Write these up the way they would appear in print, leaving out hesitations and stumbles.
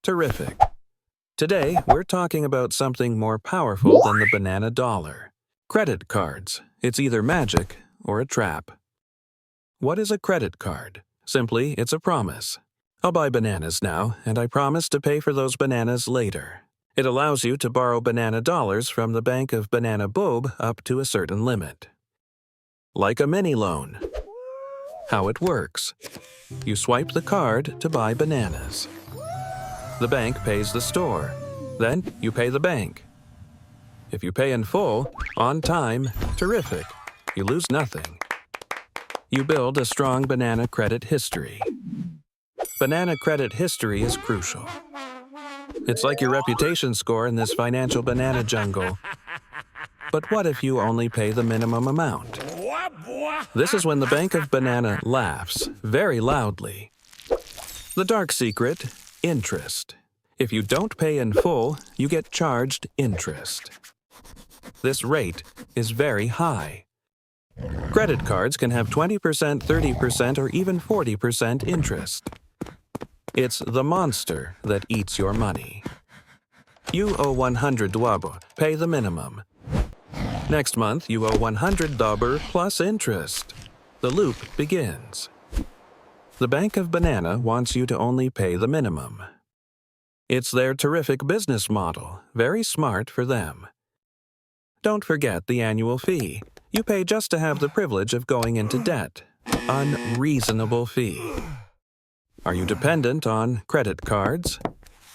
Terrific. Today, we're talking about something more powerful than the banana dollar. Credit cards. It's either magic or a trap. What is a credit card? Simply, it's a promise. I'll buy bananas now, and I promise to pay for those bananas later. It allows you to borrow banana dollars from the Bank of Banana Bob up to a certain limit. Like a mini loan. How it works. You swipe the card to buy bananas. The bank pays the store. Then you pay the bank. If you pay in full, on time, terrific. You lose nothing. You build a strong banana credit history. Banana credit history is crucial. It's like your reputation score in this financial banana jungle. But what if you only pay the minimum amount? This is when the Bank of Banana laughs very loudly. The dark secret: interest. If you don't pay in full, you get charged interest. This rate is very high. Credit cards can have 20%, 30%, or even 40% interest. It's the monster that eats your money. You owe $100, pay the minimum. Next month, you owe $100 plus interest. The loop begins. The Bank of Banana wants you to only pay the minimum. It's their terrific business model, very smart for them. Don't forget the annual fee. You pay just to have the privilege of going into debt. Unreasonable fee. Are you dependent on credit cards?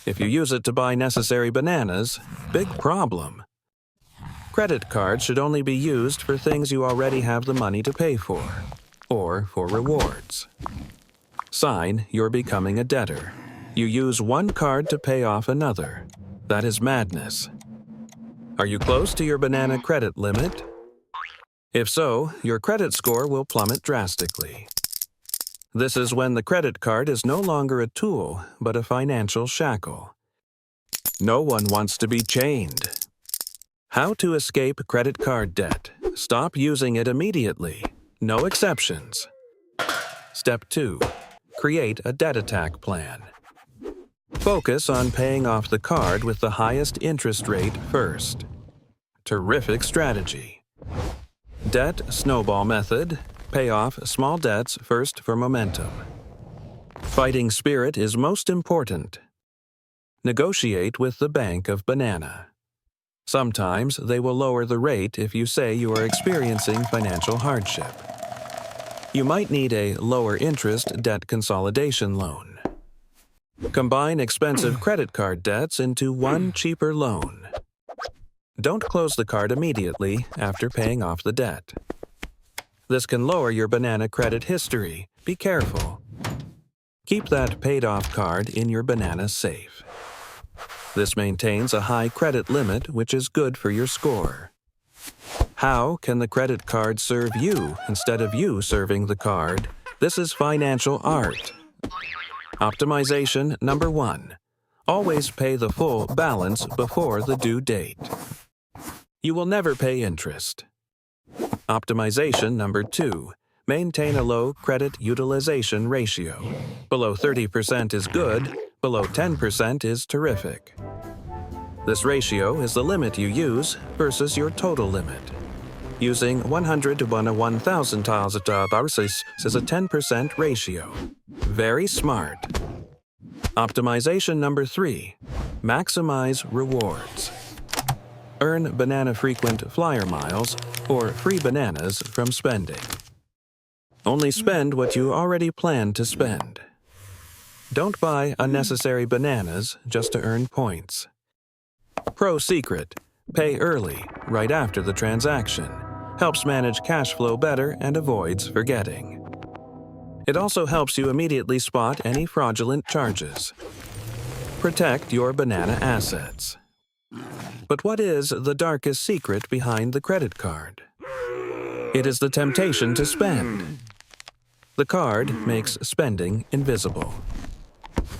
If you use it to buy necessary bananas, big problem. Credit cards should only be used for things you already have the money to pay for, or for rewards. Sign, you're becoming a debtor. You use one card to pay off another. That is madness. Are you close to your banana credit limit? If so, your credit score will plummet drastically. This is when the credit card is no longer a tool, but a financial shackle. No one wants to be chained. How to escape credit card debt. Stop using it immediately. No exceptions. Step 2. Create a debt attack plan. Focus on paying off the card with the highest interest rate first. Terrific strategy. Debt snowball method. Pay off small debts first for momentum. Fighting spirit is most important. Negotiate with the Bank of Banana. Sometimes they will lower the rate if you say you are experiencing financial hardship. You might need a lower interest debt consolidation loan. Combine expensive credit card debts into one cheaper loan. Don't close the card immediately after paying off the debt. This can lower your banana credit history. Be careful. Keep that paid-off card in your banana safe. This maintains a high credit limit, which is good for your score. How can the credit card serve you instead of you serving the card? This is financial art. Optimization number 1. Always pay the full balance before the due date. You will never pay interest. Optimization number 2. Maintain a low credit utilization ratio. Below 30% is good, below 10% is terrific. This ratio is the limit you use versus your total limit. Using 100 to 1 to 1,000 dollars is a 10% ratio. Very smart. Optimization number 3. Maximize rewards. Earn banana frequent flyer miles or free bananas from spending. Only spend what you already plan to spend. Don't buy unnecessary bananas just to earn points. Pro secret: pay early, right after the transaction. Helps manage cash flow better and avoids forgetting. It also helps you immediately spot any fraudulent charges. Protect your banana assets. But what is the darkest secret behind the credit card? It is the temptation to spend. The card makes spending invisible.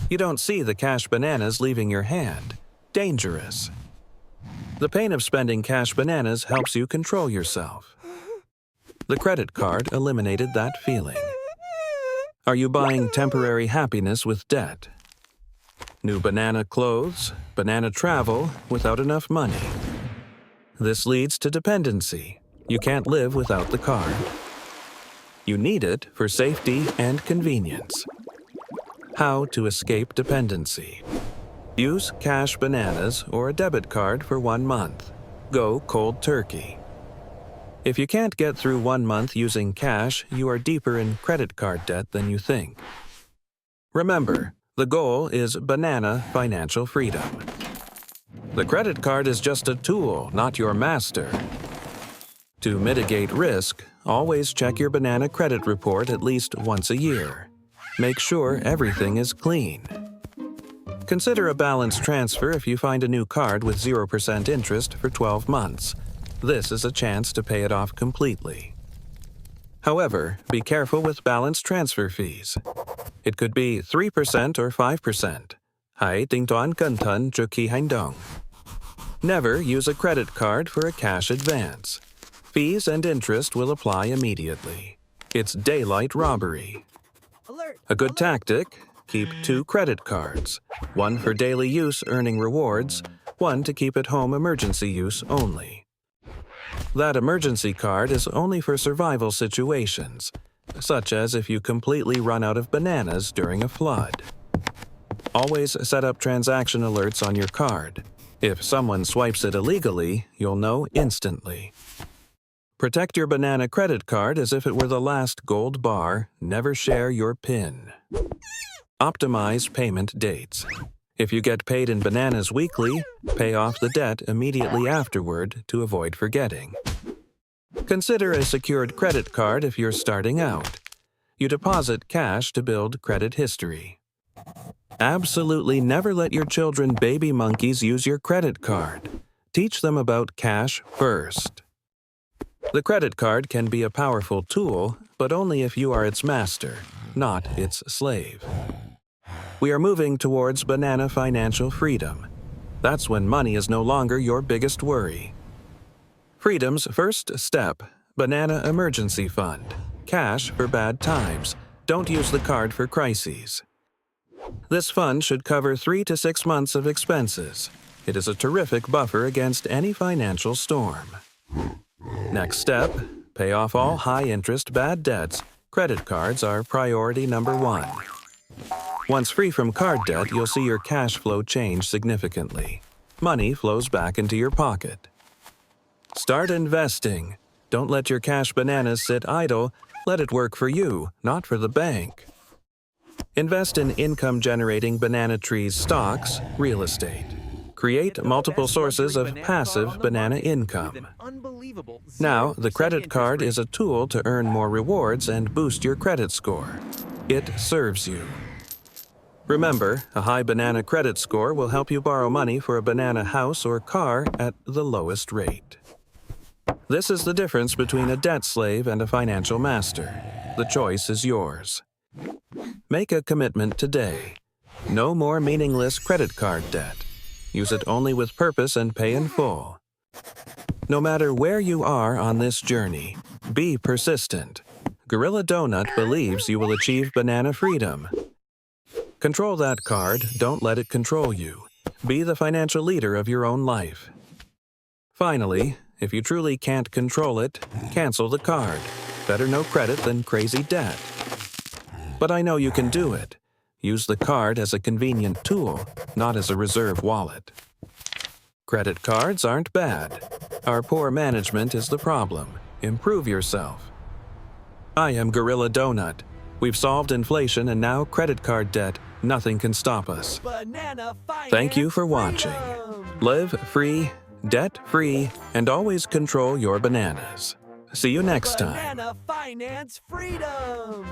You don't see the cash bananas leaving your hand. Dangerous. The pain of spending cash bananas helps you control yourself. The credit card eliminated that feeling. Are you buying temporary happiness with debt? New banana clothes, banana travel without enough money. This leads to dependency. You can't live without the card. You need it for safety and convenience. How to escape dependency. Use cash bananas or a debit card for 1 month. Go cold turkey. If you can't get through 1 month using cash, you are deeper in credit card debt than you think. Remember, the goal is banana financial freedom. The credit card is just a tool, not your master. To mitigate risk, always check your banana credit report at least once a year. Make sure everything is clean. Consider a balance transfer if you find a new card with 0% interest for 12 months. This is a chance to pay it off completely. However, be careful with balance transfer fees. It could be 3% or 5%. Hãy tính toán cẩn thận trước khi hành động. Never use a credit card for a cash advance. Fees and interest will apply immediately. It's daylight robbery. A good tactic: keep 2 credit cards, one for daily use earning rewards, one to keep at home emergency use only. That emergency card is only for survival situations, such as if you completely run out of bananas during a flood. Always set up transaction alerts on your card. If someone swipes it illegally, you'll know instantly. Protect your banana credit card as if it were the last gold bar. Never share your PIN. Optimize payment dates. If you get paid in bananas weekly, pay off the debt immediately afterward to avoid forgetting. Consider a secured credit card if you're starting out. You deposit cash to build credit history. Absolutely never let your children baby monkeys use your credit card. Teach them about cash first. The credit card can be a powerful tool, but only if you are its master, not its slave. We are moving towards banana financial freedom. That's when money is no longer your biggest worry. Freedom's first step: Banana Emergency Fund. Cash for bad times. Don't use the card for crises. This fund should cover 3 to 6 months of expenses. It is a terrific buffer against any financial storm. Next step: pay off all high-interest bad debts. Credit cards are priority number 1. Once free from card debt, you'll see your cash flow change significantly. Money flows back into your pocket. Start investing. Don't let your cash bananas sit idle. Let it work for you, not for the bank. Invest in income-generating banana trees stocks, real estate. Create multiple sources of passive banana income. Now, the credit card is a tool to earn more rewards and boost your credit score. It serves you. Remember, a high banana credit score will help you borrow money for a banana house or car at the lowest rate. This is the difference between a debt slave and a financial master. The choice is yours. Make a commitment today. No more meaningless credit card debt. Use it only with purpose and pay in full. No matter where you are on this journey, be persistent. Gorilla Donut believes you will achieve banana freedom. Control that card, don't let it control you. Be the financial leader of your own life. Finally, if you truly can't control it, cancel the card. Better no credit than crazy debt. But I know you can do it. Use the card as a convenient tool, not as a reserve wallet. Credit cards aren't bad. Our poor management is the problem. Improve yourself. I am Gorilla Donut. We've solved inflation and now credit card debt. Nothing can stop us. Thank you for watching. Live free, debt-free, and always control your bananas. See you next time. Banana Finance Freedom!